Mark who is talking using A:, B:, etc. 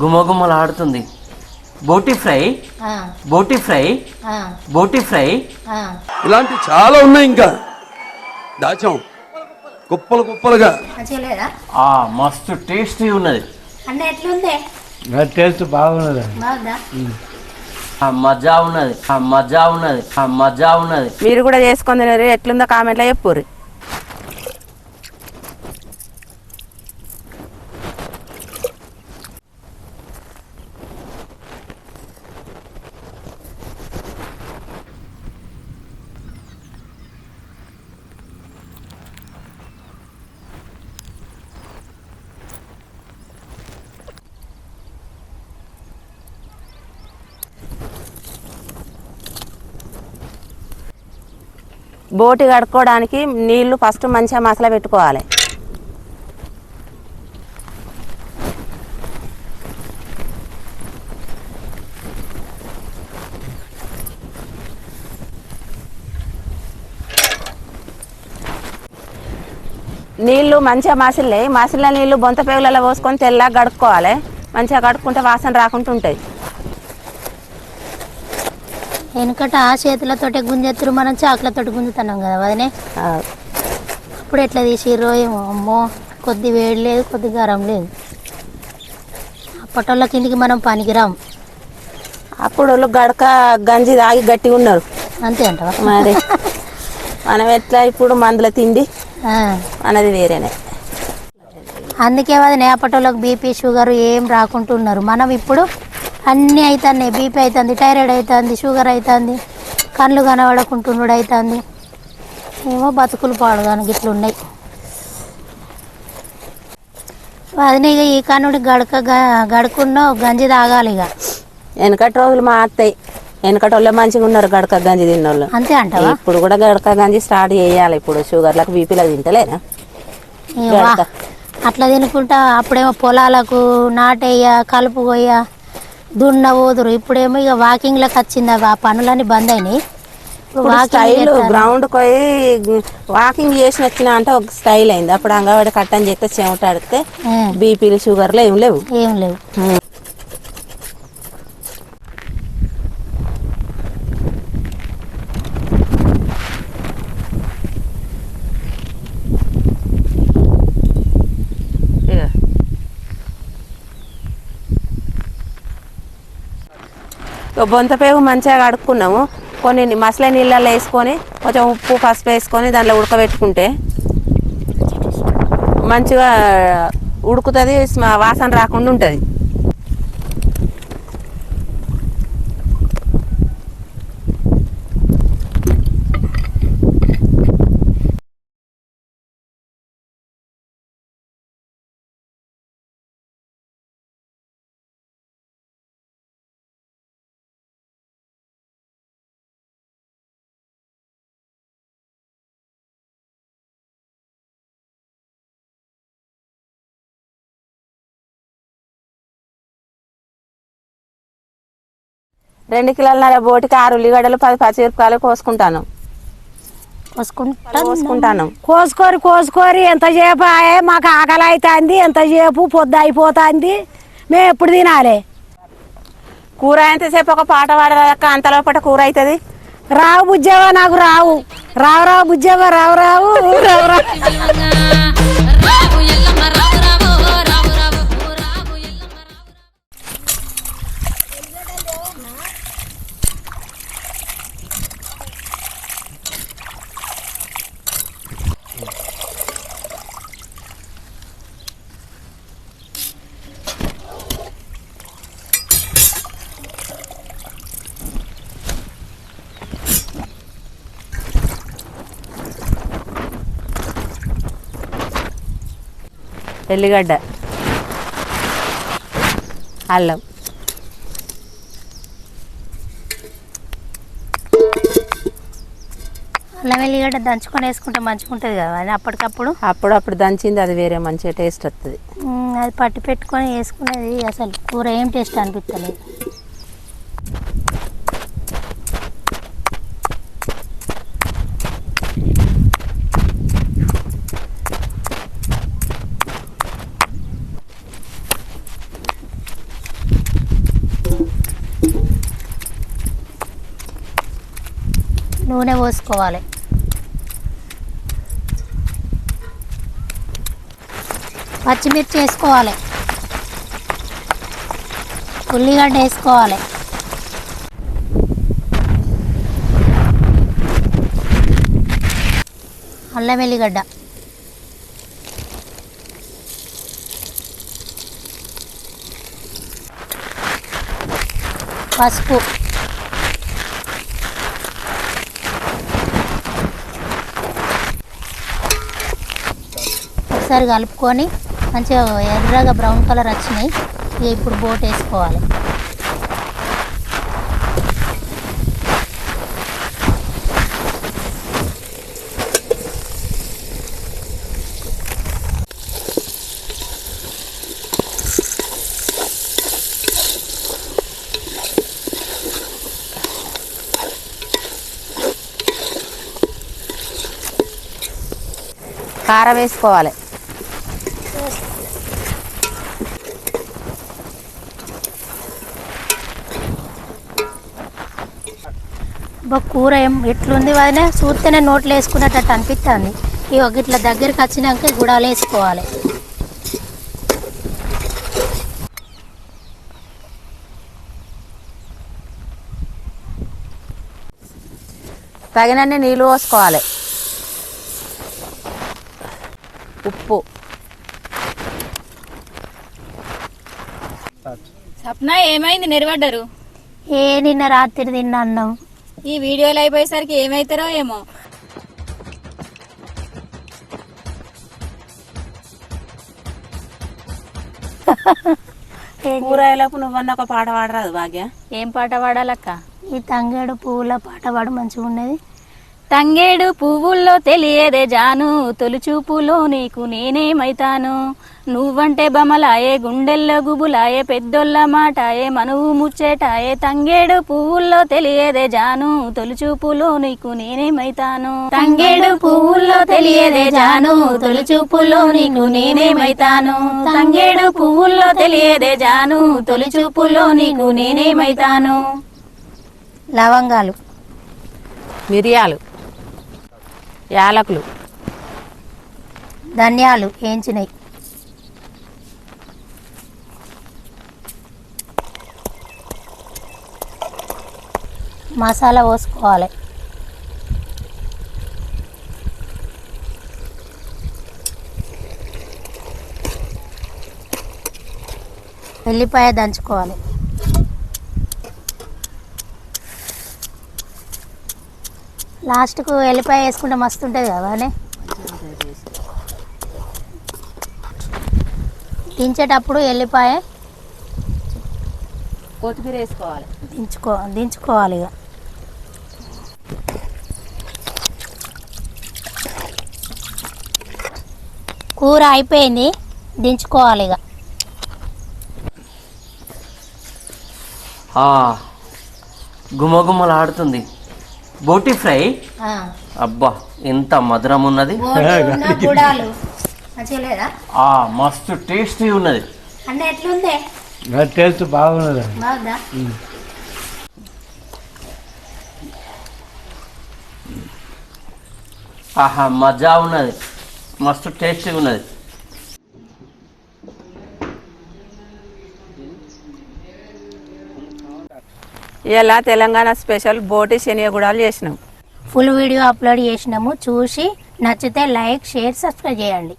A: గుమగుమలాడుతుంది. బోటి ఫ్రై, బోటి ఫ్రై, బోటి ఫ్రై.
B: ఇలాంటి చాలా ఉన్నాయి, ఇంకా దాచాం కుప్పలు కుప్పలుగా.
A: మస్తు టేస్టీ ఉన్నది.
C: టేస్ట్ బాగున్నది,
A: మజా ఉన్నది, మజా ఉన్నది, మజా ఉన్నది.
D: మీరు కూడా చేసుకొని తినరు, ఎట్లుందో కామెంట్లో చెప్పుర్రి. బోటి కడుక్కోవడానికి నీళ్లు ఫస్ట్ మంచిగా మసాలా పెట్టుకోవాలి. నీళ్లు మంచిగా మసిలిన నీళ్లు బొంత పేగులలో పోసుకొని తెల్లగా కడుక్కోవాలి. మంచిగా కడుక్కుంటే వాసన రాకుండా ఉంటాయి.
E: వెనకట చేతులతోటి గుంజెత్తురు, మనం చాకులతోటి గుంజుతున్నాం కదా వదినే. ఇప్పుడు ఎట్లా తీసిర్రో ఏమో. అమ్మో, కొద్ది వేడి లేదు, కొద్ది గరం లేదు. అప్పటోళ్ళ కిందికి మనం పనికిరాం.
D: అప్పుడు వాళ్ళు గడక గంజి తాగి గట్టిగా ఉన్నారు.
E: అంతే అంటావా?
D: మరి మనం ఎట్లా ఇప్పుడు మందుల తిండి అనేది వేరేనే.
E: అందుకే వదినే అప్పటోళ్ళకి బీపీ షుగర్ ఏం రాకుంటున్నారు. మనం ఇప్పుడు అన్నీ అవుతున్నాయి. బీపీ అవుతుంది, థైరాయిడ్ అవుతుంది, షుగర్ అవుతుంది, కళ్ళు కనబడకుంటున్నాడు అవుతుంది. ఏమో బతుకులు పాడుగాను ఇట్లున్నాయి. అదినే ఇక ఈ కన్నుడి గడుకున్న గంజి తాగాలి. ఇక
D: వెనకటి రోజులు మారుతాయి. వెనకటి వాళ్ళే మంచిగా ఉన్నారు గడక గంజి తిన్నోళ్ళు.
E: అంతే అంటావా?
D: ఇప్పుడు కూడా గడక గంజి స్టార్ట్ చేయాలి. ఇప్పుడు షుగర్లకు బీపీలో తింటలేనా?
E: అట్లా తినుకుంటా అప్పుడేమో పొలాలకు నాటయ్య, కలుపు కొయ్య, దున్న ఓదురు. ఇప్పుడేమో ఇక వాకింగ్లకు వచ్చింది. ఆ పనులన్నీ బంద్ అయినాయి.
D: స్టైల్ గ్రౌండ్ పోయి వాకింగ్ చేసి వచ్చిన అంటే ఒక స్టైల్ అయింది. అప్పుడు అంగవాడి కట్టని చేస్తే చెమటాడితే బీపీలు షుగర్లు ఏం లేవు. బొంత పేగు మంచిగా కడుక్కున్నాము. కొన్ని మసల నీళ్ళల్లో వేసుకొని కొంచెం ఉప్పు పసుపు వేసుకొని దాంట్లో ఉడకబెట్టుకుంటే మంచిగా ఉడుకుతుంది, వాసన రాకుండా ఉంటుంది. రెండు కిలోల బోటికి 6 ఉల్లిగడ్డలు 10 పచ్చిమిరపకాయలు కోసుకుంటాను.
F: కోసుకొని ఎంతసేపు మాకు ఆకలి అవుతుంది, ఎంతసేపు పొద్దు అయిపోతుంది, మేము ఎప్పుడు తినాలి?
D: కూర ఎంతసేపు ఒక పాట పాడదాక అంతలోపట కూర అవుతుంది.
F: రావు బుజ్జవా, నాకు రావు బుజ్జవా, రావు. ఎల్లిగడ్డ, అల్లం,
E: అల్లం వెల్లిగడ్డ దంచుకొని వేసుకుంటే మంచిగా ఉంటుంది కదా అది.
D: అప్పుడప్పుడు దంచింది అది వేరే మంచిగా టేస్ట్ వస్తుంది.
E: అది పట్టి పెట్టుకొని వేసుకునేది అసలు కూర ఏం టేస్ట్ అనిపిస్తలేదు. నూనె పోసుకోవాలి. పచ్చిమిర్చి వేసుకోవాలి. ఉల్లిగడ్డ వేసుకోవాలి. అల్లం వెల్లిగడ్డ, పసుపు, ఒకసారి కలుపుకొని మంచిగా ఎర్రగా బ్రౌన్ కలర్ వచ్చినాయి. ఇప్పుడు బోట్ వేసుకోవాలి.
D: కారం వేసుకోవాలి.
E: కూర ఎట్లుంది వదిన, చూస్తేనే నోట్లో వేసుకునేటట్టు అనిపిస్తుంది. ఇట్లా దగ్గరికి వచ్చినాక గుడాలు వేసుకోవాలి.
D: తగినన్ని నీళ్ళు పోసుకోవాలి. ఉప్పు.
C: సప్న ఏమైంది నిలబడ్డారు?
E: నిన్న రాత్రి తిన్నా అన్నం.
C: ఈ వీడియోలు అయిపోయేసరికి ఏమైతారో ఏమో.
D: కూరగాయలకు నువ్వన్న ఒక పాట పాడరాదు భాగ్య?
C: ఏం పాట పాడాలక్క?
E: ఈ తంగేడు పువ్వుల పాట పాడు, మంచిగా ఉన్నది.
C: తంగేడు పువ్వుల్లో తెలియదే జాను, తొలిచూపులో నీకు నేనేమైతాను. నువ్వంటే బమలాయే, గుండెల్లో గుబులాయే, పెద్దోళ్ళ మాటాయే, మనువు ముచ్చేటాయే. తంగేడు పువ్వుల్లో తెలియదే జాను, తొలిచూపులో నీకు నేనేమైతాను. తంగేడు పువ్వుల్లో తెలియదే జాను, తొలిచూపులో నీకు నేనేమైతాను. తంగేడు పువ్వుల్లో తెలియదే జాను, తొలిచూపులో నీకు నేనేమైతాను.
E: లవంగాలు,
D: మిరియాలు, యాలకులు,
E: ధనియాలు వేయించినాయి, మసాలా పోసుకోవాలి. వెల్లిపాయ దంచుకోవాలి. లాస్ట్కు వెల్లిపాయ వేసుకుంటే మస్తు ఉంటుంది కదా. దించేటప్పుడు ఎల్లిపాయ,
D: కొత్తిమీర వేసుకోవాలి.
E: దించుకోవాలి. ఇక కూర అయిపోయింది, దించుకోవాలి. ఇక
A: గుమగుమలాడుతుంది. బోటి ఫ్రై. అబ్బా ఎంత మధురం ఉన్నది. మస్తు టేస్టీ ఉన్నది.
E: అంటే ఎట్లుంది?
G: టేస్ట్ బాగున్నది.
E: బాగుందా?
A: ఆహా మజా ఉన్నది, మస్తు టేస్టీ ఉన్నది.
D: ఇలా తెలంగాణ స్పెషల్ బోటి శనియగూడాలు చేసినాం.
E: ఫుల్ వీడియో అప్లోడ్ చేసినాము. చూసి నచ్చితే లైక్, షేర్, సబ్స్క్రైబ్ చేయండి.